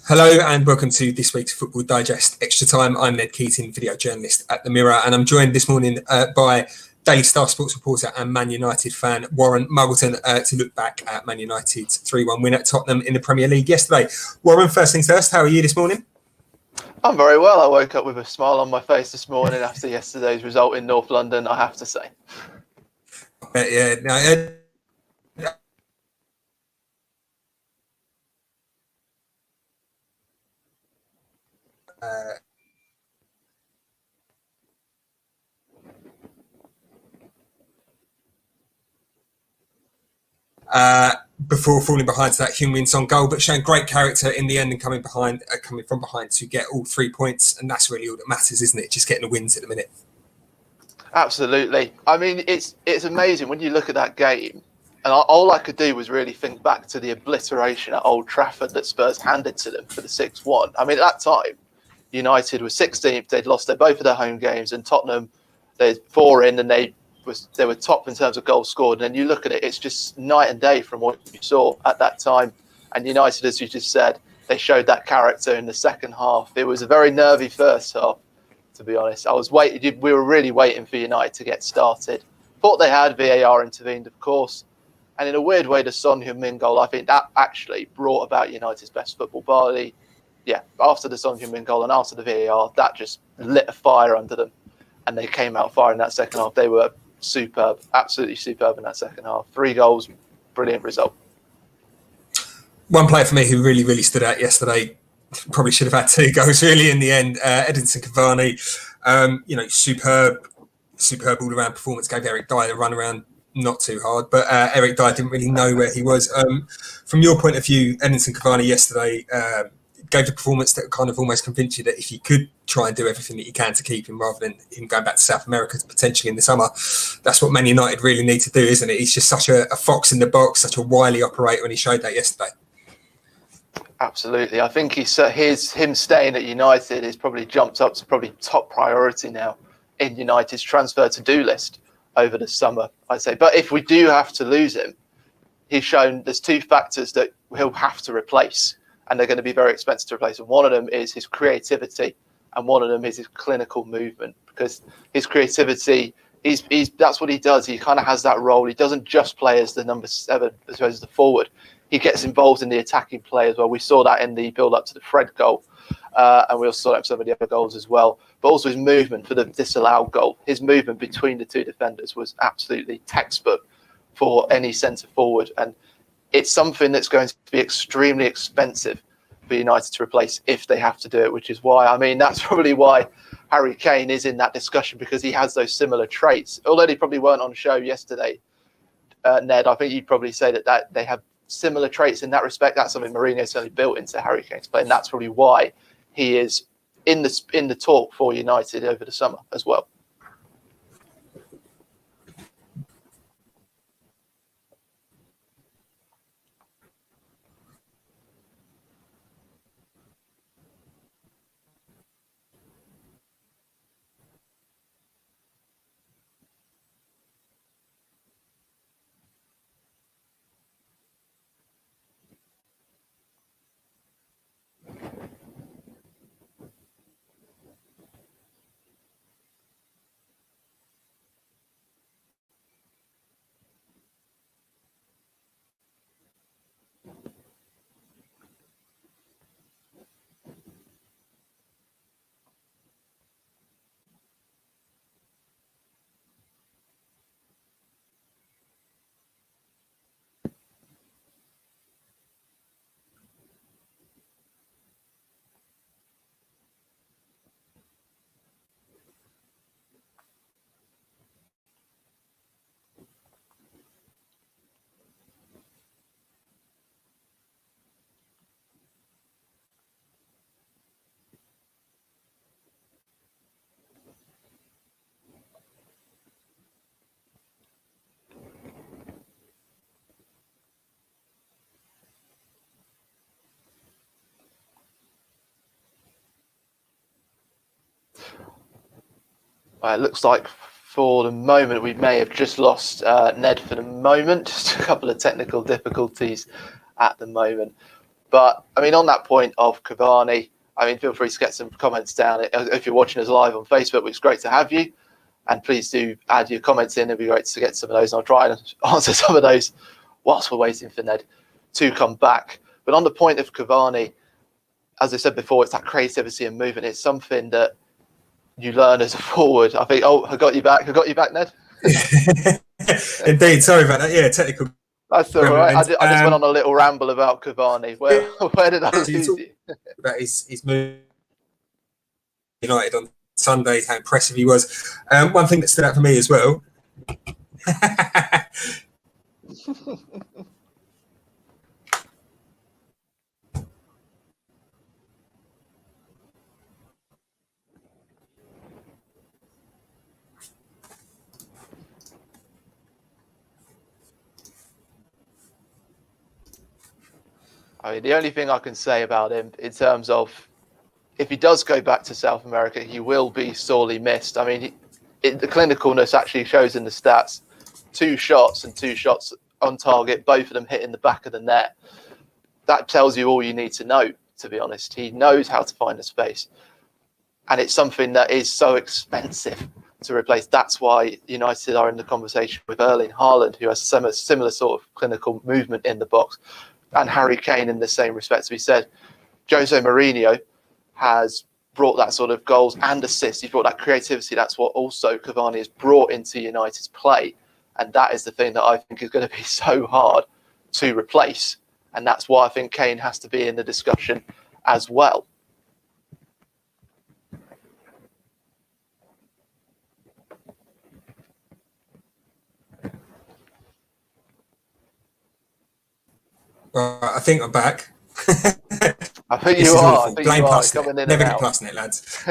Hello and welcome to this week's Football Digest Extra Time. I'm Ned Keating, video journalist at The Mirror, and I'm joined this morning by Daily Star sports reporter and Man United fan Warren Muggleton to look back at Man United's 3-1 win at Tottenham in the Premier League yesterday. Warren, first things first, how are you this morning? I'm very well. I woke up with a smile on my face this morning after yesterday's result in North London, I have to say. Before falling behind to that Heung-min Son goal, but showing great character in the end and coming from behind to get all 3 points, and that's really all that matters, isn't it? Just getting the wins at the minute. Absolutely. I mean, it's amazing when you look at that game, and all I could do was really think back to the obliteration at Old Trafford that Spurs handed to them for the 6-1. I mean, at that time, United were 16th. They'd lost both of their home games, and Tottenham, they'd 4 in, and they were top in terms of goals scored. And then you look at it, it's just night and day from what you saw at that time. And United, as you just said, they showed that character in the second half. It was a very nervy first half, to be honest. We were really waiting for United to get started. Thought they had. VAR intervened, of course. And in a weird way, the Son Heung-min goal, I think that actually brought about United's best football. Barley, after the Son Heung-min goal and after the VAR, that just lit a fire under them. And they came out firing that second half. They were superb, absolutely superb in that second half. 3 goals, brilliant result. One player for me who really, really stood out yesterday, probably should have had 2 goals really in the end. Edinson Cavani, superb all-around performance. Gave Eric Dyer a run around, not too hard, but Eric Dyer didn't really know where he was. From your point of view, Edinson Cavani yesterday gave the performance that kind of almost convinced you that if you could try and do everything that you can to keep him rather than him going back to South America potentially in the summer, that's what Man United really need to do, isn't it? He's just such a fox in the box, such a wily operator, and he showed that yesterday. Absolutely. I think him staying at United is probably jumped up to probably top priority now in United's transfer to-do list over the summer, I'd say. But if we do have to lose him, he's shown there's 2 factors that he'll have to replace, and they're going to be very expensive to replace. And one of them is his creativity, and one of them is his clinical movement. Because his creativity, that's what he does. He kind of has that role. He doesn't just play as the number 7, as well as the forward. He gets involved in the attacking play as well. We saw that in the build-up to the Fred goal, and we also saw that in some of the other goals as well. But also his movement for the disallowed goal. His movement between the 2 defenders was absolutely textbook for any centre-forward. And it's something that's going to be extremely expensive for United to replace if they have to do it, which is why, I mean, that's probably why Harry Kane is in that discussion, because he has those similar traits. Although they probably weren't on show yesterday, Ned, I think you'd probably say that they have similar traits in that respect. That's something Mourinho certainly built into Harry Kane's play, and that's probably why he is in the talk for United over the summer as well. It looks like for the moment we may have just lost Ned for the moment. Just a couple of technical difficulties at the moment. But I mean, on that point of Cavani, I mean, feel free to get some comments down if you're watching us live on Facebook, which is great to have you. And please do add your comments in. It'd be great to get some of those. And I'll try and answer some of those whilst we're waiting for Ned to come back. But on the point of Cavani, as I said before, it's that creativity and movement. It's something that you learn as a forward. I think, I got you back, Ned. Indeed, sorry about that. Yeah, technical. That's all right. I just went on a little ramble about Cavani. Where did I lose you? About his move United on Sunday, how impressive he was. One thing that stood out for me as well. I mean, the only thing I can say about him in terms of if he does go back to South America, he will be sorely missed. I mean, the clinicalness actually shows in the stats. 2 shots and 2 shots on target, both of them hitting the back of the net. That tells you all you need to know, to be honest. He knows how to find a space. And it's something that is so expensive to replace. That's why United are in the conversation with Erling Haaland, who has similar sort of clinical movement in the box, and Harry Kane in the same respect. So we said Jose Mourinho has brought that sort of goals and assists. He's brought that creativity. That's what also Cavani has brought into United's play. And that is the thing that I think is going to be so hard to replace. And that's why I think Kane has to be in the discussion as well. Well, I think I'm back. I think you are. I think Blame you are Plusnet. coming in Never and get out. Plusnet, lads.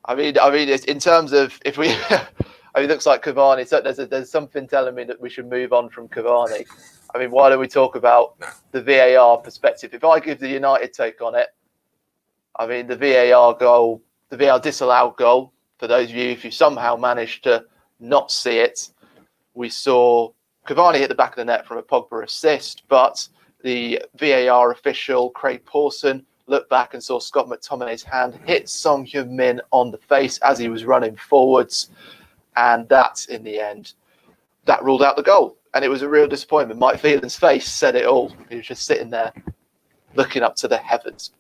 I mean, it's, in terms of if we, it looks like Cavani. So there's something telling me that we should move on from Cavani. I mean, why don't we talk about the VAR perspective? If I give the United take on it, I mean, the VAR goal, the VAR disallowed goal. For those of you, if you somehow managed to not see it, we saw Cavani hit the back of the net from a Pogba assist, but the VAR official, Craig Pawson, looked back and saw Scott McTominay's hand hit Son Heung-min on the face as he was running forwards. And that, in the end, that ruled out the goal. And it was a real disappointment. Mike Phelan's face said it all. He was just sitting there looking up to the heavens.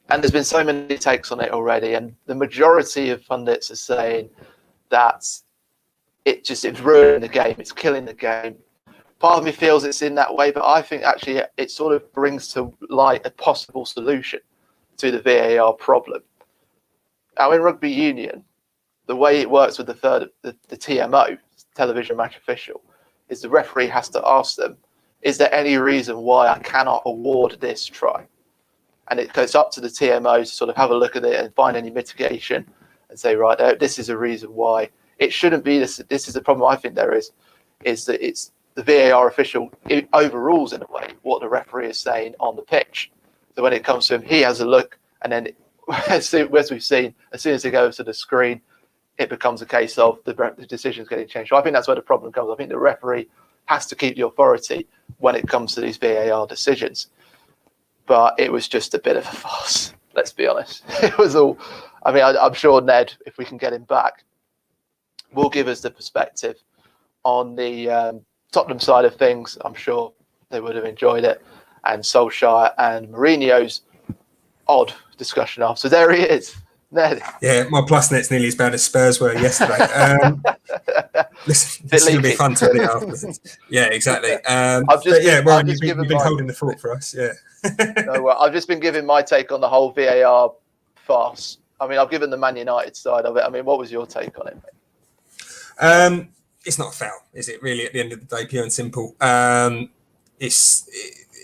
And there's been so many takes on it already. And the majority of pundits are saying that it's ruining the game. It's killing the game. Part of me feels it's in that way, but I think actually it sort of brings to light a possible solution to the VAR problem. Now, in rugby union, the way it works with the TMO, television match official, is the referee has to ask them, is there any reason why I cannot award this try? And it goes up to the TMO to sort of have a look at it and find any mitigation and say, right, this is a reason why. It shouldn't be this. This is the problem I think there is that it's the VAR official, it overrules in a way what the referee is saying on the pitch. So when it comes to him, he has a look, and then as we've seen, as soon as it goes to the screen, it becomes a case of the decisions getting changed. So I think that's where the problem comes. I think the referee has to keep the authority when it comes to these VAR decisions. But it was just a bit of a farce, let's be honest. It was all, I mean, I'm sure Ned, if we can get him back, will give us the perspective on the Tottenham side of things. I'm sure they would have enjoyed it. And Solskjaer and Mourinho's odd discussion after. So there he is, Ned. Yeah, my Plusnet's nearly as bad as Spurs were yesterday. This is going to be fun to edit afterwards. Yeah, exactly. Ryan, you've been holding the fort for us. Yeah. No, well, I've just been giving my take on the whole VAR farce. I mean, I've given the Man United side of it. I mean, what was your take on it, mate? It's not a foul, is it? Really, at the end of the day, pure and simple. It's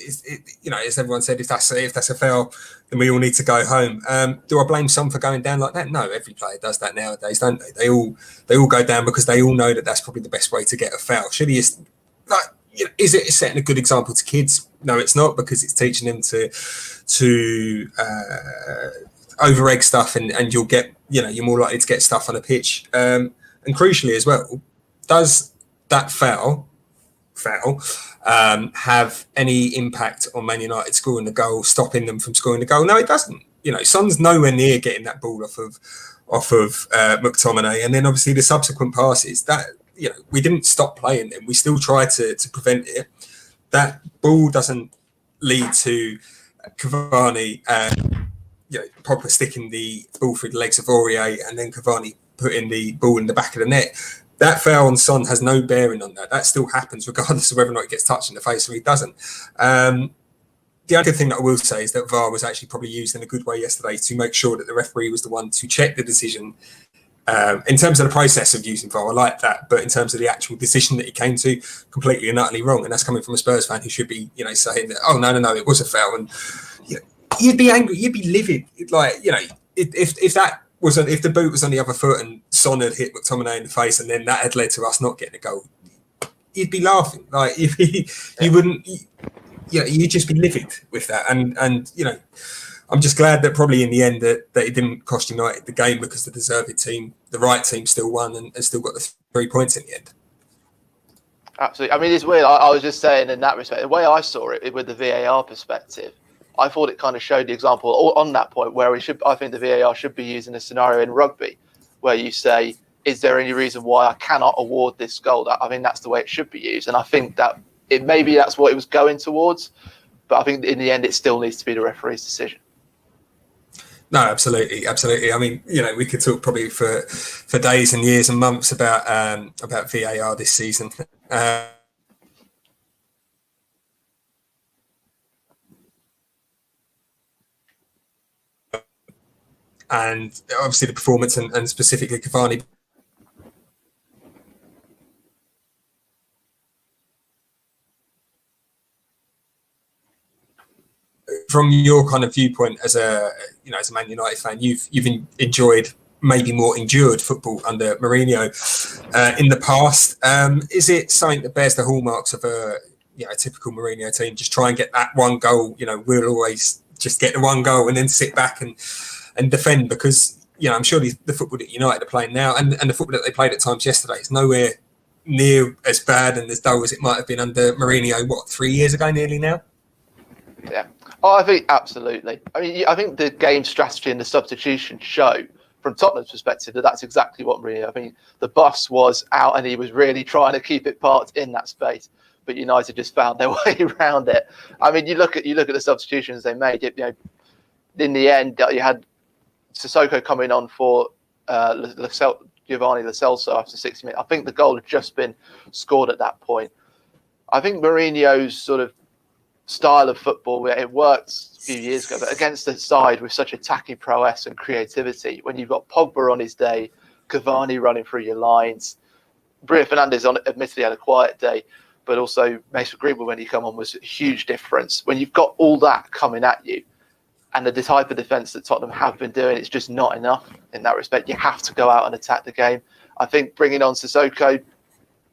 as everyone said, if that's a foul, then we all need to go home. Do I blame some for going down like that? No, every player does that nowadays, don't they? They all go down because they all know that that's probably the best way to get a foul. Should he? Is it setting a good example to kids? No, it's not, because it's teaching them to over egg stuff, and you'll get, you're more likely to get stuff on a pitch. And crucially as well, does that foul foul have any impact on Man United scoring the goal, stopping them from scoring the goal? No, it doesn't. Son's nowhere near getting that ball off of McTominay, and then obviously the subsequent passes that we didn't stop playing them. We still tried to prevent it. That ball doesn't lead to Cavani, proper sticking the ball through the legs of Aurier, and then Cavani putting the ball in the back of the net. That foul on Son has no bearing on that. That still happens regardless of whether or not he gets touched in the face or he doesn't. The other thing that I will say is that VAR was actually probably used in a good way yesterday to make sure that the referee was the one to check the decision. In terms of the process of using VAR, I like that, but in terms of the actual decision that he came to, completely and utterly wrong. And that's coming from a Spurs fan who should be, saying that, oh no, it was a foul, and you'd be angry, you'd be livid. If the boot was on the other foot and Son had hit McTominay in the face, and then that had led to us not getting a goal, you'd be laughing. You wouldn't. You'd just be livid with that, and I'm just glad that probably in the end that it didn't cost United the game, because the right team still won and still got the 3 points in the end. Absolutely. I mean, it's weird. I was just saying in that respect, the way I saw it with the VAR perspective, I thought it kind of showed the example on that point where I think the VAR should be used in a scenario in rugby where you say, is there any reason why I cannot award this goal? I think that's the way it should be used. And I think that maybe that's what it was going towards, but I think in the end it still needs to be the referee's decision. No, absolutely. I mean, we could talk probably for days and years and months about VAR this season. And obviously the performance and specifically Cavani. From your kind of viewpoint as a Man United fan, you've enjoyed, maybe more endured football under Mourinho in the past. Is it something that bears the hallmarks of a typical Mourinho team? Just try and get that one goal. We'll always just get the one goal and then sit back and defend, because I'm sure the football that United are playing now and the football that they played at times yesterday is nowhere near as bad and as dull as it might have been under Mourinho, 3 years ago nearly now? Yeah. Oh, I think absolutely. I mean, I think the game strategy and the substitution show, from Tottenham's perspective, that's exactly what Mourinho. I mean, the bus was out and he was really trying to keep it parked in that space, but United just found their way around it. I mean, you look at the substitutions they made. In the end, you had Sissoko coming on for Giovanni Lo Celso after 60 minutes. I think the goal had just been scored at that point. I think Mourinho's sort of style of football, where it worked a few years ago, but against a side with such attacking prowess and creativity, when you've got Pogba on his day, Cavani running through your lines, Bruno Fernandes admittedly had a quiet day, but also Mason Greenwood when he come on was a huge difference. When you've got all that coming at you, and the type of defence that Tottenham have been doing, it's just not enough in that respect. You have to go out and attack the game. I think bringing on Sissoko,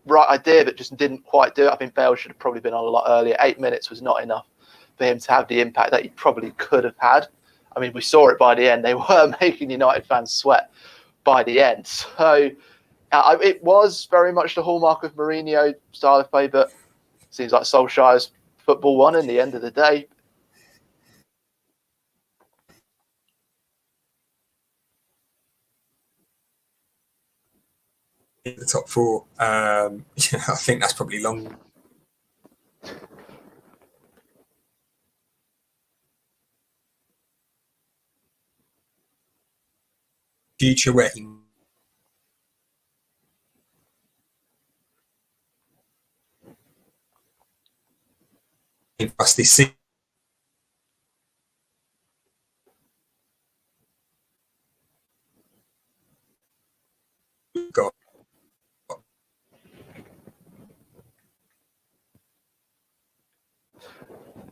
right idea, but just didn't quite do it. I think Bale should have probably been on a lot earlier. 8 minutes was not enough for him to have the impact that he probably could have had. I mean, we saw it by the end. They were making United fans sweat by the end. So it was very much the hallmark of Mourinho style of play, but it seems like Solskjaer's football won in the end of the day. In the top four, I think that's probably long. Future where he us this season. Got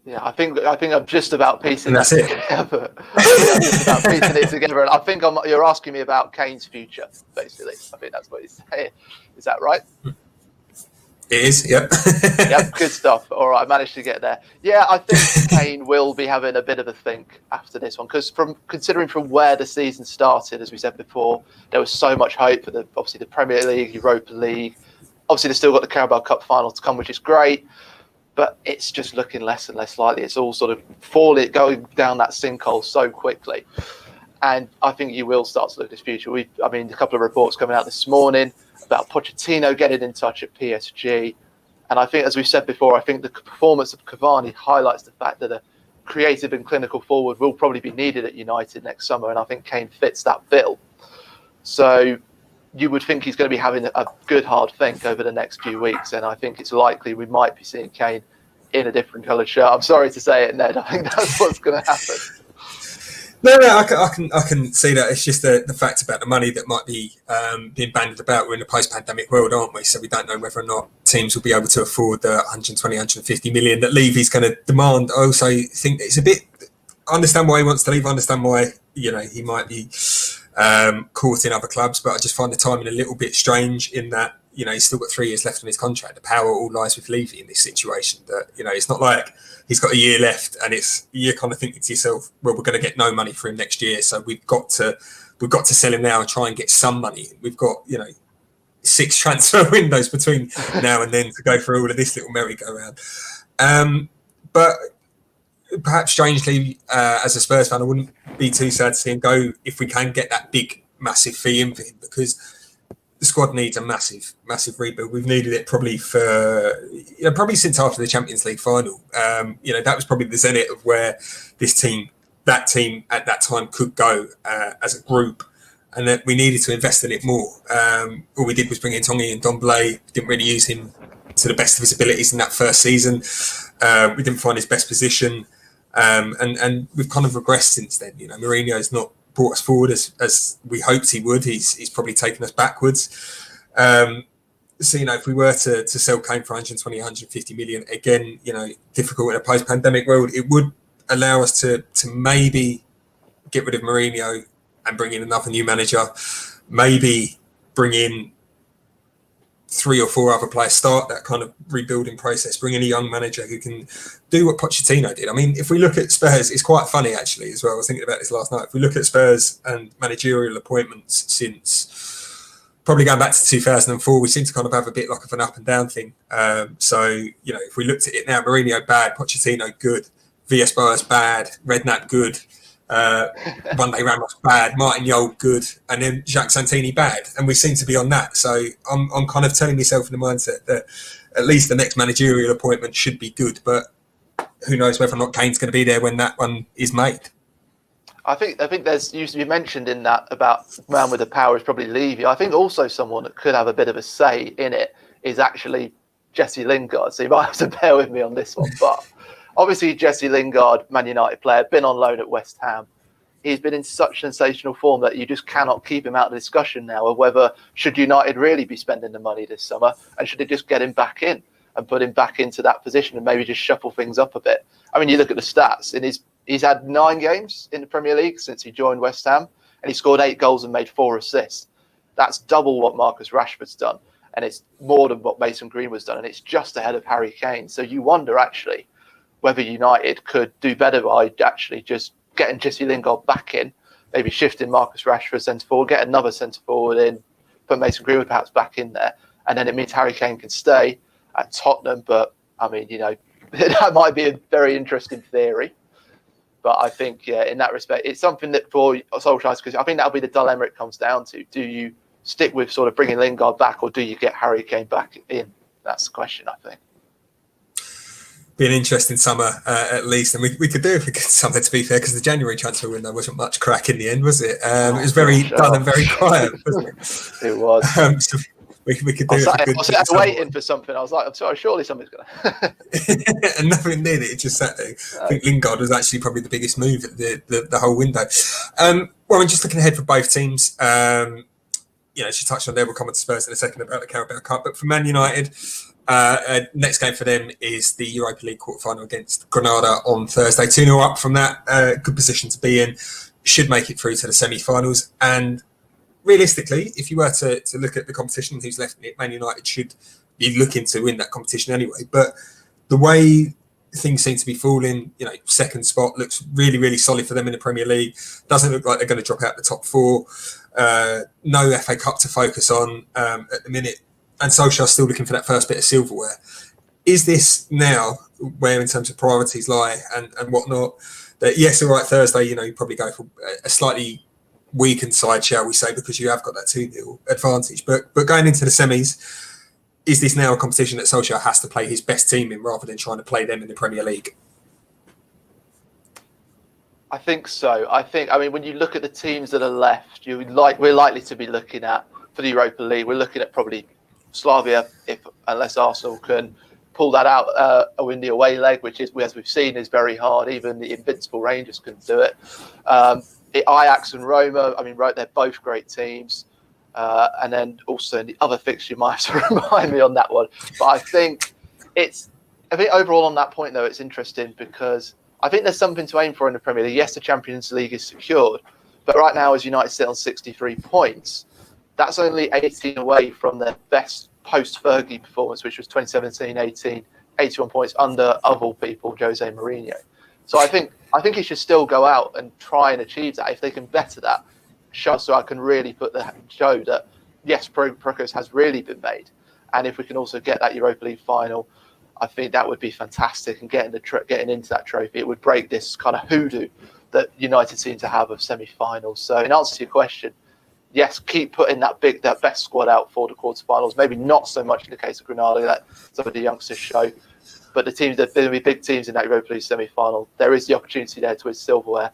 Yeah, I think I'm just about piecing that together. I'm just about piecing it together, and I think you're asking me about Kane's future, basically. I think that's what he's saying. Is that right? It is, yep. Yep, good stuff. All right, I managed to get there. Yeah, I think Kane will be having a bit of a think after this one, because considering from where the season started, as we said before, there was so much hope for obviously the Premier League, Europa League, Obviously, they've still got the Carabao Cup final to come, which is great, but it's just looking less and less likely. It's all sort of going down that sinkhole so quickly. And I think you will start to look at this future. A couple of reports coming out this morning about Pochettino getting in touch at PSG. And I think, as we said before, I think the performance of Cavani highlights the fact that a creative and clinical forward will probably be needed at United next summer. And I think Kane fits that bill. So you would think he's going to be having a good hard think over the next few weeks. And I think it's likely we might be seeing Kane in a different coloured shirt. I'm sorry to say it, Ned. I think that's what's going to happen. No, I can see that. It's just the fact about the money that might be being bandied about. We're in a post-pandemic world, aren't we? So we don't know whether or not teams will be able to afford the 120, 150 million that Levy's going to demand. I also think it's a bit. I understand why he wants to leave. I understand why he might be caught in other clubs, but I just find the timing a little bit strange in that he's still got 3 years left on his contract. The power all lies with Levy in this situation. That it's not like he's got a year left, and you're kind of thinking to yourself, well, we're going to get no money for him next year, so we've got to sell him now and try and get some money. We've got 6 transfer windows between now and then to go through all of this little merry-go-round. But perhaps strangely, as a Spurs fan, I wouldn't be too sad to see him go if we can get that big, massive fee in for him, because the squad needs a massive, massive rebuild. We've needed it probably probably since after the Champions League final. That was probably the zenith of where that team at that time could go as a group, and that we needed to invest in it more. All we did was bring in Tongi and Domblé. Didn't really use him to the best of his abilities in that first season. We didn't find his best position, and we've kind of regressed since then. Mourinho's not brought us forward as we hoped he would. He's probably taken us backwards. So if we were to sell Kane for 120, 150 million, again, difficult in a post-pandemic world, it would allow us to maybe get rid of Mourinho and bring in another new manager, maybe bring in 3 or 4 other players, start that kind of rebuilding process, bring in a young manager who can do what Pochettino did. I mean, if we look at Spurs, it's quite funny actually as well. I was thinking about this last night. If we look at Spurs and managerial appointments since probably going back to 2004, we seem to kind of have a bit like of an up and down thing. If we looked at it now, Mourinho bad, Pochettino good, Villas-Boas bad, Redknapp good, Monday Ramos bad, Martin Yol good, and then Jacques Santini bad, and we seem to be on that. So I'm kind of telling myself in the mindset that at least the next managerial appointment should be good, but who knows whether or not Kane's going to be there when that one is made. I think there's used to be mentioned in that about man with the power is probably Levy. I think also someone that could have a bit of a say in it is actually Jesse Lingard. So you might have to bear with me on this one, but obviously Jesse Lingard, Man United player, been on loan at West Ham. He's been in such sensational form that you just cannot keep him out of the discussion now of whether should United really be spending the money this summer, and should they just get him back in and put him back into that position and maybe just shuffle things up a bit. I mean, you look at the stats, and he's had 9 games in the Premier League since he joined West Ham, and he scored 8 goals and made 4 assists. That's double what Marcus Rashford's done, and it's more than what Mason Greenwood's done, and it's just ahead of Harry Kane. So you wonder actually whether United could do better by actually just getting Jesse Lingard back in, maybe shifting Marcus Rashford centre forward, get another centre forward in, put Mason Greenwood perhaps back in there, and then it means Harry Kane can stay at Tottenham. But I mean, that might be a very interesting theory. But I think, in that respect, it's something that for Solskjaer, because I think that'll be the dilemma it comes down to. Do you stick with sort of bringing Lingard back, or do you get Harry Kane back in? That's the question, I think. Be an interesting summer at least, and we could do if we get something, to be fair, because the January transfer window wasn't much crack in the end, was it? It was very dull and very quiet, wasn't it? It was. So we could do I was waiting for something. I was like, I'm sorry, surely something's going to. And nothing did. It just sat there. I think Lingard was actually probably the biggest move at the whole window. Well, just looking ahead for both teams, she touched on there. We'll come on to Spurs in a second about the Carabao Cup, but for Man United, next game for them is the Europa League quarterfinal against Granada on Thursday. 2-0 up from that. Good position to be in. Should make it through to the semi-finals. And realistically, if you were to look at the competition, who's left in it, Man United should be looking to win that competition anyway. But the way things seem to be falling, second spot looks really, really solid for them in the Premier League. Doesn't look like they're going to drop out the top 4. No FA Cup to focus on at the minute. and Solskjaer still looking for that first bit of silverware. Is this now where, in terms of priorities lie and whatnot, that yes, all right, Thursday, you probably go for a slightly weakened side, shall we say, because you have got that 2-0 advantage. But going into the semis, is this now a competition that Solskjaer has to play his best team in rather than trying to play them in the Premier League? I think so. I mean, when you look at the teams that are left, we're likely to be looking at, for the Europa League, we're looking at probably Slavia, unless Arsenal can pull that out in the away leg, which is, as we've seen, is very hard. Even the invincible Rangers couldn't do it. Ajax and Roma, I mean, they're both great teams. And then also in the other fixture, you might have to remind me on that one. But I think overall on that point, though, it's interesting because I think there's something to aim for in the Premier League. Yes, the Champions League is secured, but right now, as United sit on 63 points, that's only 18 away from their best post-Fergie performance, which was 2017-18, 81 points under, of all people, Jose Mourinho. So I think he should still go out and try and achieve that. If they can better that, so I can really show that, yes, progress has really been made. And if we can also get that Europa League final, I think that would be fantastic. And getting into that trophy, it would break this kind of hoodoo that United seem to have of semi-finals. So in answer to your question, yes, keep putting that best squad out for the quarterfinals. Maybe not so much in the case of Granada, that some of the youngsters show. But the teams that are going to be big teams in that Europa League semi-final, there is the opportunity there to win silverware.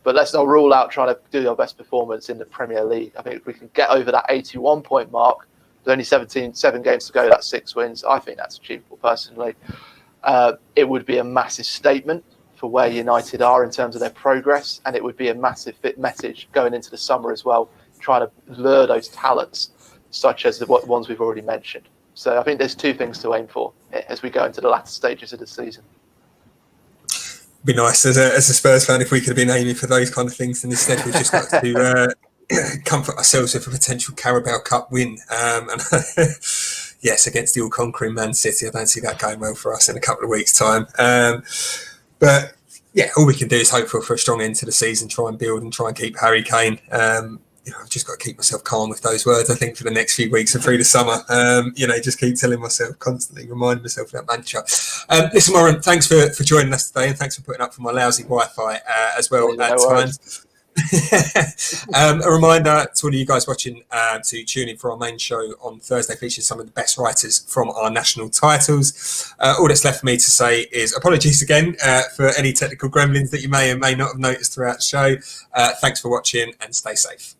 But let's not rule out trying to do your best performance in the Premier League. I think if we can get over that 81-point mark, with only 7 games to go, that's 6 wins. I think that's achievable personally. It would be a massive statement for where United are in terms of their progress, and it would be a massive message going into the summer as well, trying to lure those talents, such as the ones we've already mentioned. So I think there's 2 things to aim for as we go into the latter stages of the season. Be nice as a Spurs fan if we could have been aiming for those kind of things, and instead we've just got to comfort ourselves with a potential Carabao Cup win. And yes, against the all-conquering Man City, I don't see that going well for us in a couple of weeks' time. But yeah, all we can do is hope for a strong end to the season, try and build and try and keep Harry Kane. I've just got to keep myself calm with those words, I think, for the next few weeks and through the summer. Just keep telling myself, constantly reminding myself of that mantra. Listen, Warren, thanks for joining us today, and thanks for putting up for my lousy Wi-Fi as well at times. A reminder to all of you guys watching to tune in for our main show on Thursday, featuring some of the best writers from our national titles. All that's left for me to say is apologies again for any technical gremlins that you may or may not have noticed throughout the show. Thanks for watching, and stay safe.